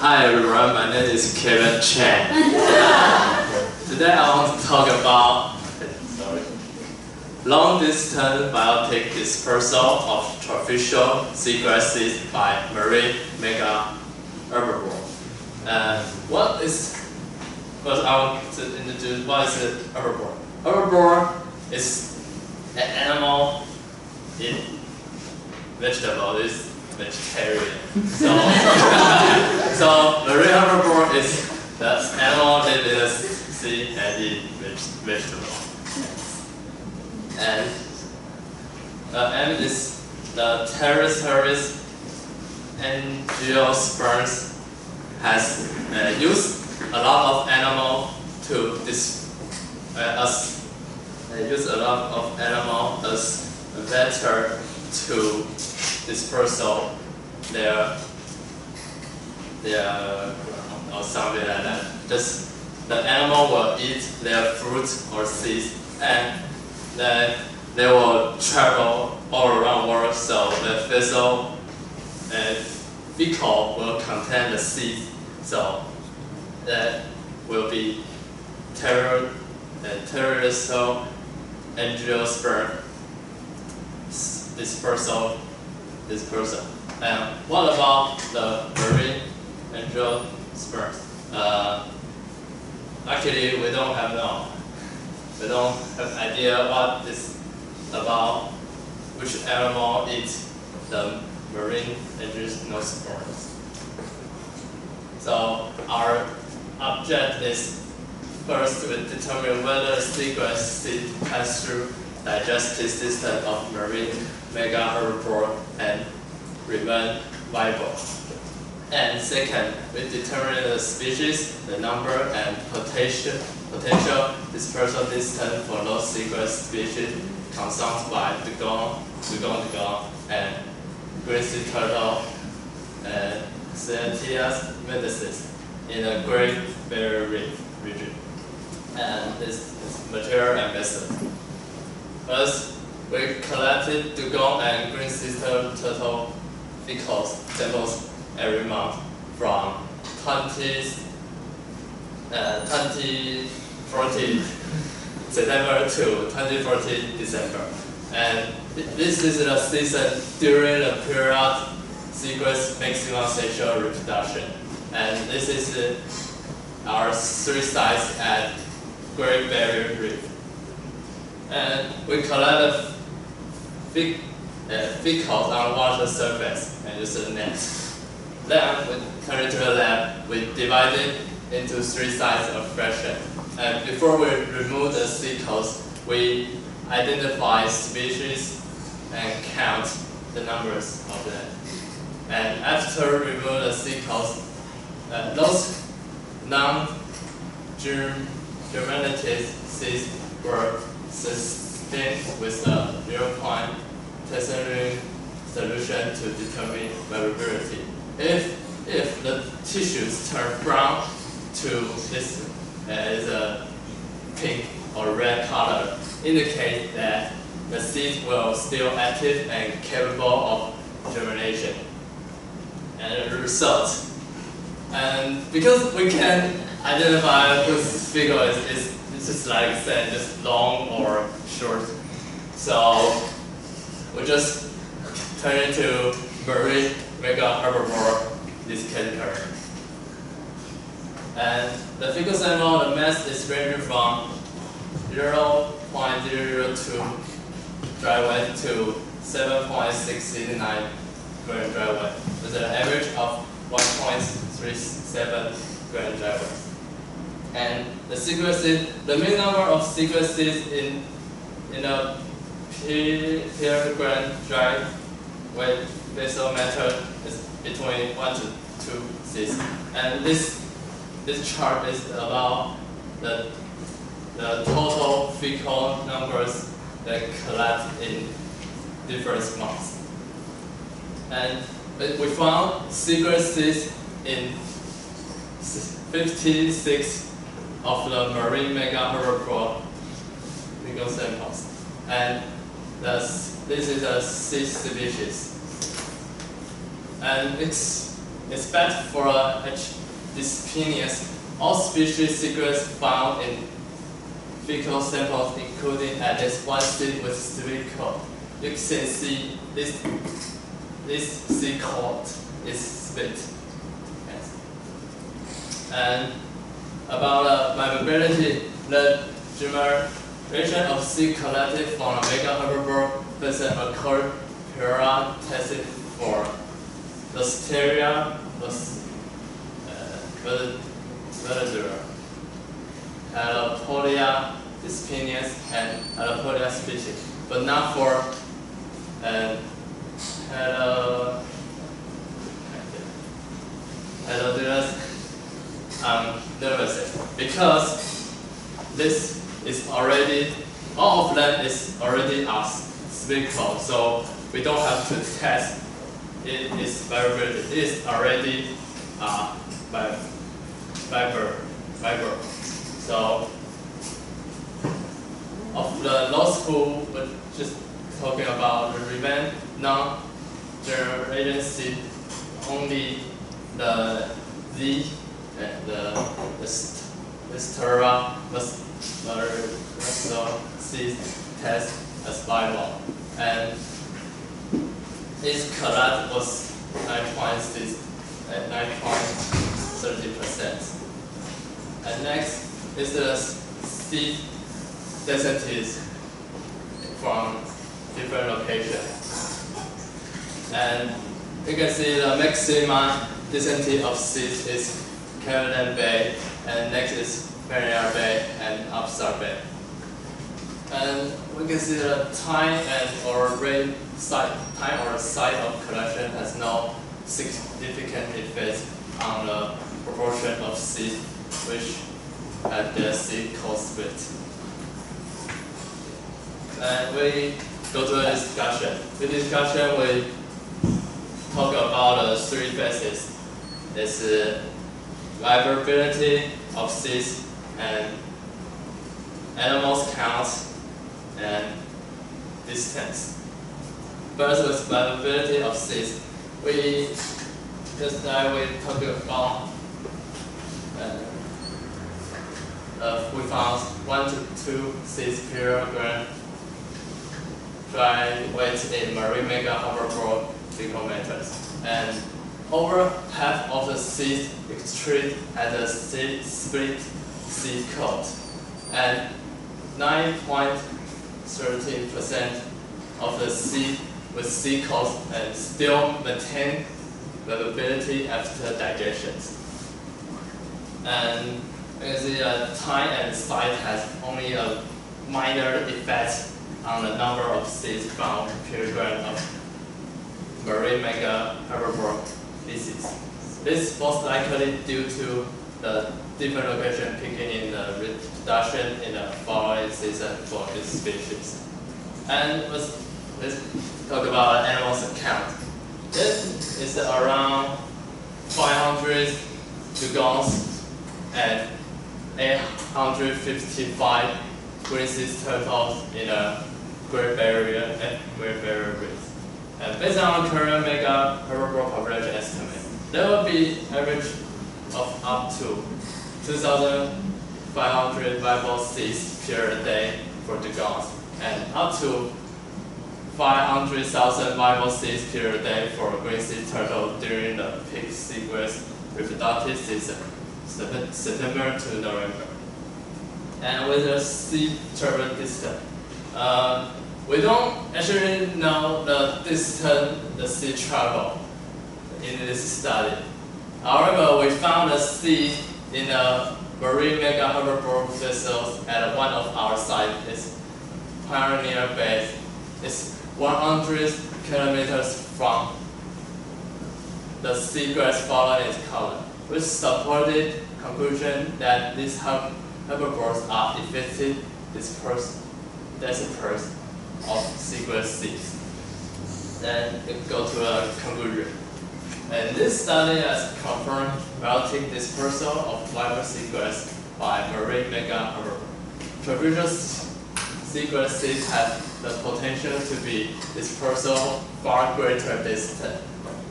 Hi everyone, my name is Chen. Today I want to talk about long-distance biotic dispersal of tropical seagrasses by marine mega-herbivore. First I want to introduce what is a herbivore. Herbivore is an animal in vegetable, is vegetarian. So marine herbivore is the animal that lives in the sea and eat vegetable. And is the terrestrial angiosperms has used a lot of animal to as a vector to dispersal their or something like that. Just the animal will eat their fruit or seeds, and then they will travel all around the world. So the fecal will contain the seeds. So that will be terrestrial angiosperm dispersal. And what about the marine angiosperms? Actually, we don't have idea what is about which animal eats the marine angiosperms. So our object is first to determine whether seagrass seed pass through digestive system of marine mega-herbivore and remain viable. And second, we determine the species, the number, and potential dispersal distance for those seagrass species consumed by dugong, and green sea turtle, and Cyanthus medicis in the Great Barrier Reef region. And this is material and method. First, we collected dugong and green sea turtle fecal samples every month from 2014 September to 2014 December. And this is the season during the period seagrass maximum sexual reproduction. And this is our 3 sites at Great Barrier Reef. And we collect the fecals on water surface and use a net. Then we turn it to the lab. We divide it into 3 sites of fraction. And before we remove the fecals, we identify species and count the numbers of them. And after remove the fecals, those non-germinated seeds were sustained with a 0.10 solution to determine viability. If the tissues turn brown to this is a pink or red color, indicate that the seeds will still active and capable of germination. And the result. And because we can identify whose fecal is just like I said, just long or short, so we just turn it to marine mega-herbivore, this category. And the fecal sample, the mass is ranging from 0.002 dry weight to 7.669 gram dry weight, with an average of 1.37 gram dry weight. And the seagrasses, the mean number of seagrasses in a per gram dry weight basal method is between 1 to 2 seeds. And this chart is about the total fecal numbers that collect in different months. And we found seagrasses in 56 of the marine mega-herbivore fecal samples. And this is a 6 species. And Except for H. dyspenius, all species seagrass found in fecal samples, including at least one seed with split coat. You can see this seed coat is split. Yes. And about viability, the generation of seed collected from a mega-herbivore person occurred prior tested for Listeria, Verdura, Alopolia dyspenius, and Alopolia species, but not for Halodurus nervosus, because this is already, all of them is already split coat, so we don't have to test it is viability. It is already viable. So of the those who were just talking about the revenge non-generation seed, only the Z and the Stera seed test as viable, and its collect was 9.30%. And next is the seed densities from different locations. And you can see the maximum density of seeds is Caroline Bay, and next is Mariana Bay and Upstar Bay. And we can see the time or site of collection has no significant effect on the proportion of seed which had the seed coat split. And we go to the discussion. The discussion we talk about the three phases. It's viability of seeds and animals count and distance. First, with viability of seeds, we talked about we found 1 to 2 seeds per gram dry weight in marine mega-herbivore fecal matters, and over half of the seeds extruded at the split seed coat, and 9.13% of the seed with seed coat and still maintain viability after digestion. And you can see time and site has only a minor effect on the number of seeds found per gram of marine mega-herbivore species. This is most likely due to the different location picking in the reduction in the following season for this species. And let's talk about animals count. This is around 500 dugongs and 855 green sea turtles in a Great Barrier Reef. And based on current mega-herbivore population estimate, there will be average of up to 2,500 viable seeds per day for dugongs, and up to 500,000 viable seeds per day for green sea turtle during the peak seagrass reproductive season, September to November. And with the seed turtle distance, we don't actually know the distance the seed travel in this study. However, we found a seed in a marine mega-herbivore vessels at one of our sites. It's Pioneer Bay. It's 100 kilometers from the seagrass following its color, which supported conclusion that these herbivores are effective dispersers of seagrass seeds. Then we go to a conclusion. And this study has confirmed biotic dispersal of viable seagrass by marine mega-herbivore. Traditional seagrass seeds have the potential to be dispersal far greater distance.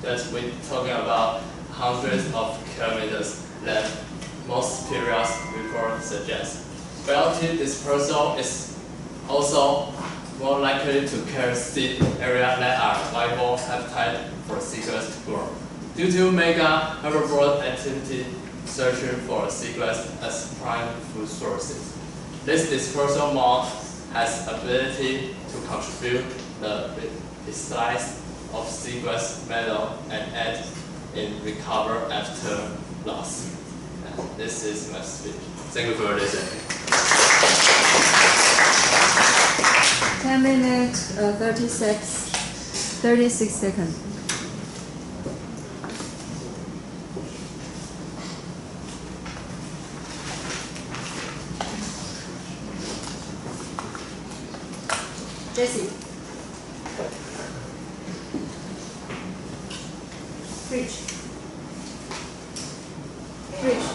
That we're talking about hundreds of kilometers than most previous reports suggest. Biotic dispersal is also more likely to carry seed area that are viable habitat for seagrass to grow. Due to mega-herbivore activity searching for seagrass as prime food sources, this dispersal mode has ability to contribute the size of seagrass meadow and aid in recover after loss. And this is my speech. Thank you for listening. 10 minutes, 36 seconds. Jesse. Preach. Preach.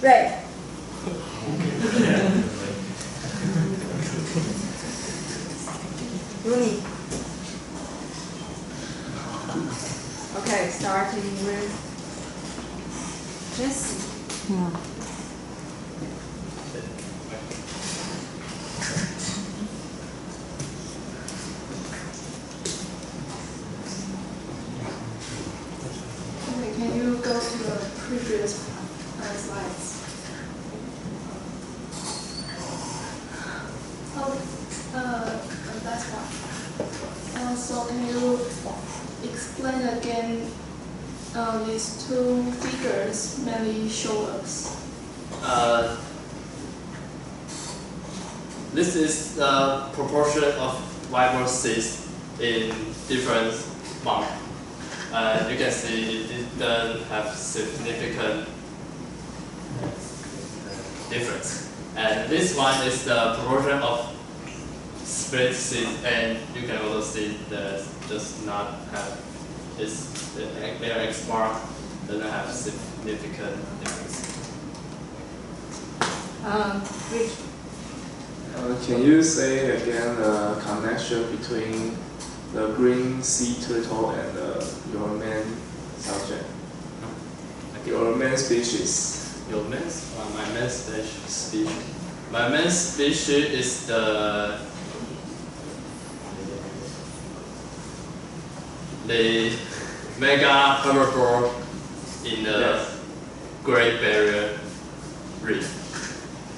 Right. Rooney. Okay, starting with Jesse. Yeah. Okay, can you go to the previous slides? That's one. So can you explain again these two figures mainly show us? This is the proportion of viable seeds in different months. You can see it doesn't have significant difference. And this one is the proportion of split seeds, and you can also see that does not have their X bar doesn't have significant difference. Rich. Can you say again the connection between the green sea turtle and your main subject? Your main species. Your main, my main species. My main species is the mega-herbivore in the Great Barrier Reef.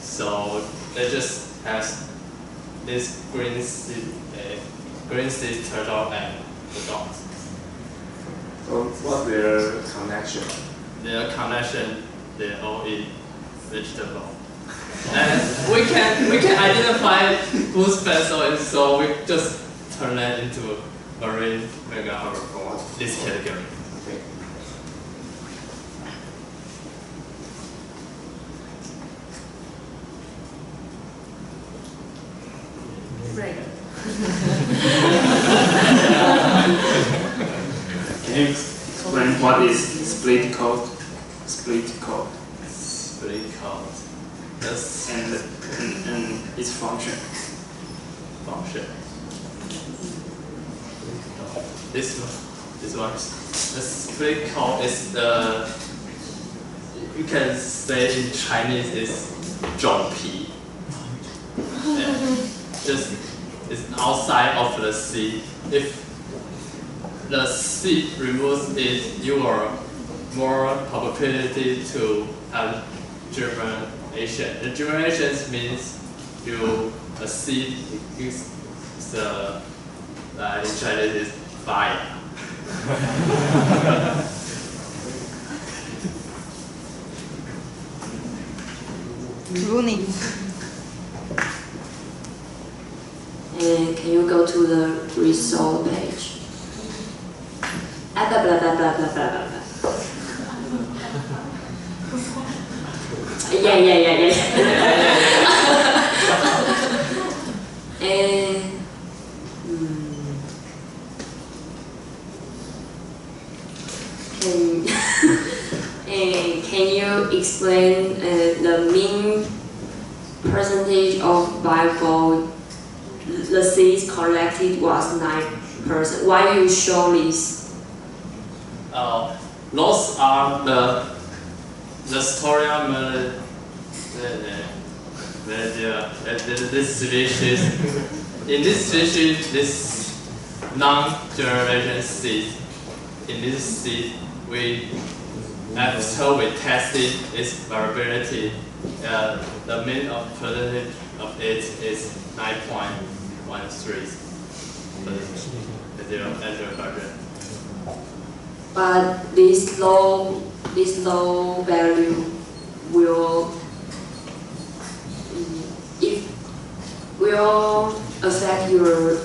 So they just has this green sea turtle and the dogs. So what's their connection? Their connection, they all eat vegetable. And we can identify whose vessel is, so we just turn that into a marine mega-herbivore, this category. Okay. Right. Can you explain what is split code? Split code. Split code. That's And its function. function. This one. The split code is the, you can say in Chinese is 种皮. Just it's outside of the seed. If the seed removes it, you are more probability to have germination. The germination means a seed is in Chinese is fire. Rooney. And can you go to the result page? Blah, blah, blah, blah, blah, blah, blah. Yeah. And can you explain the mean percentage of viable the seeds collected was 9%. Why you show this? Those are the Storia this species. In this species, this non-germination seed. In this seed, after we tested its variability, the mean of percentage of it is 9.13. But this low value will affect your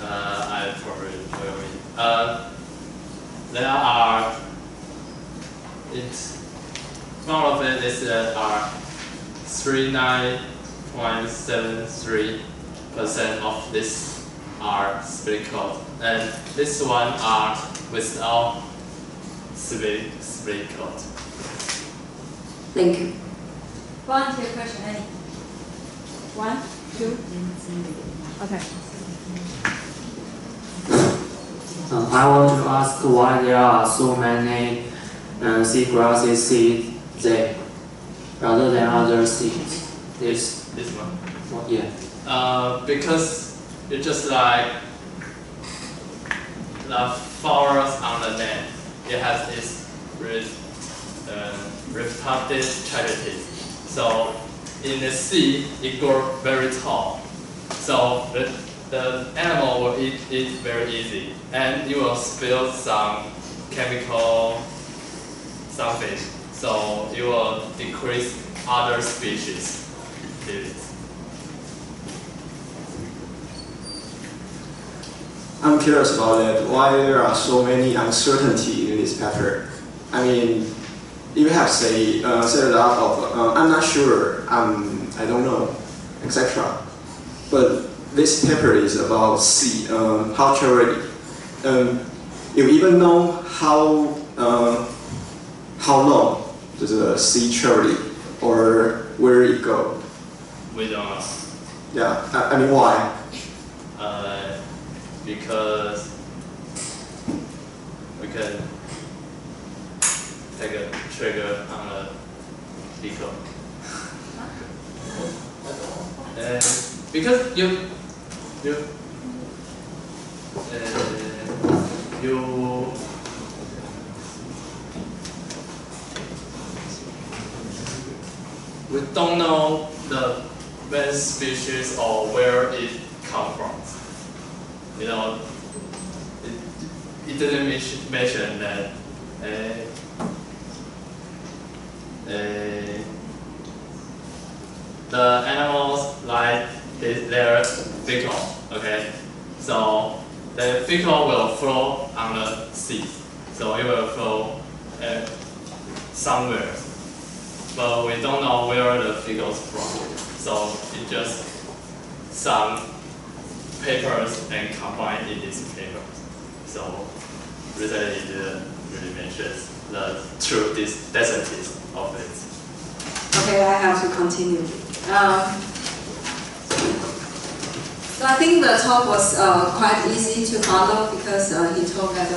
I probably will. There are one of it is are 39.73% of this are split coat, and this one are without split coat. Thank you. Volunteer question, Annie. 1, 2. Okay. I want to ask why there are so many seagrasses seeds there rather than other seeds. This one. Yeah. Because it's just like the flowers on the land. It has its reproductive strategies. So in the sea, it grows very tall. So the animal will eat it very easy, and you will spill some chemical something. So it will decrease other species. I'm curious about that. Why there are so many uncertainty in this paper? I mean, you have said a lot of I'm not sure, I don't know, etc. But this paper is about sea, how charity. You even know how long the sea charity or where it go? We don't know. Yeah, I mean why? Because we can take a trigger on the vehicle. And because you we don't know the main species or where it comes from. You know, it didn't mention that the animals like their fecal, okay? So the fecal will flow on the sea, so it will flow somewhere, but we don't know where the fecals from. So it just some papers and combined in these papers. So really it really mentions the true densities of it. Okay, I have to continue. So I think the talk was quite easy to follow because he talked at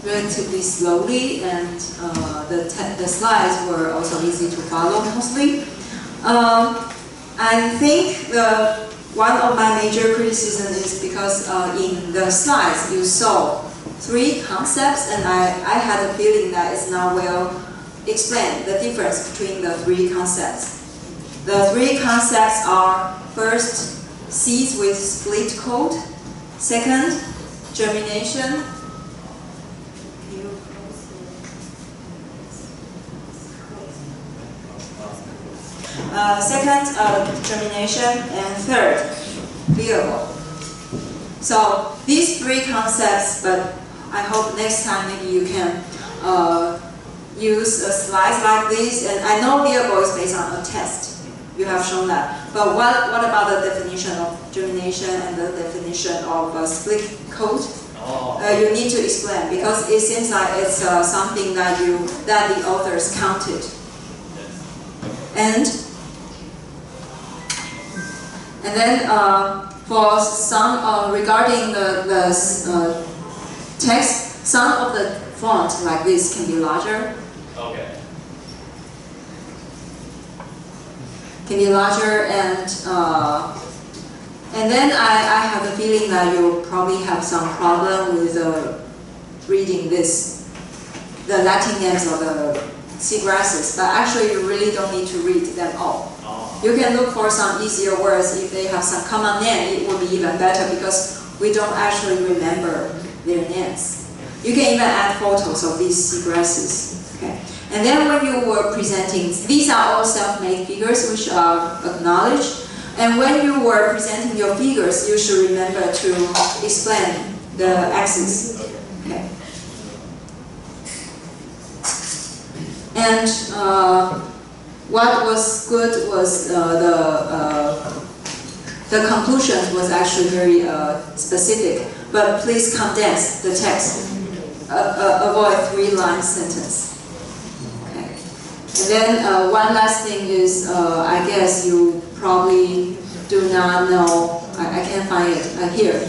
relatively slowly, and the slides were also easy to follow mostly. I think one of my major criticisms is because in the slides you saw 3 concepts, and I had a feeling that it's not well explained, the difference between the 3 concepts. The 3 concepts are: first, seeds with split coat; second, germination; and third, viable. So these 3 concepts, but I hope next time maybe you can use a slide like this. And I know viable is based on a test. You have shown that. But what about the definition of germination and the definition of split coat? You need to explain because it seems like it's something that the authors counted. And then for some regarding the text, some of the font like this can be larger. Okay. Can be larger and then I have the feeling that you'll probably have some problem with reading the Latin names of the seagrasses, but actually you really don't need to read them all. You can look for some easier words. If they have some common name, it will be even better because we don't actually remember their names. You can even add photos of these seagrasses. Okay. And then when you were presenting, these are all self-made figures which are acknowledged. And when you were presenting your figures, you should remember to explain the axis. Okay. And what was good was the conclusion was actually very specific. But please condense the text. Avoid 3-line sentence. Okay. And then one last thing is, I guess you probably do not know. I can't find it here.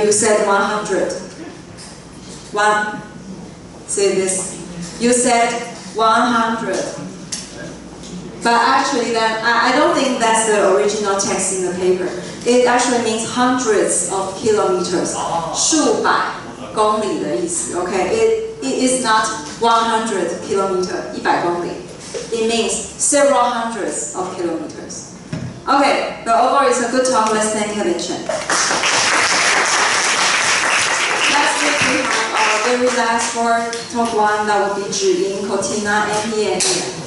You said 100. Say this. You said 100. But actually, then I don't think that's the original text in the paper. It actually means hundreds of kilometers. 数百公里的意思. Okay, it is not 100 kilometers. 100公里. It means several hundreds of kilometers. Okay, but overall it's a good talk. Let's thank Kevin Chen. Next week we have our very last for talk 1 that will be 指音, Cortina, MP, and E.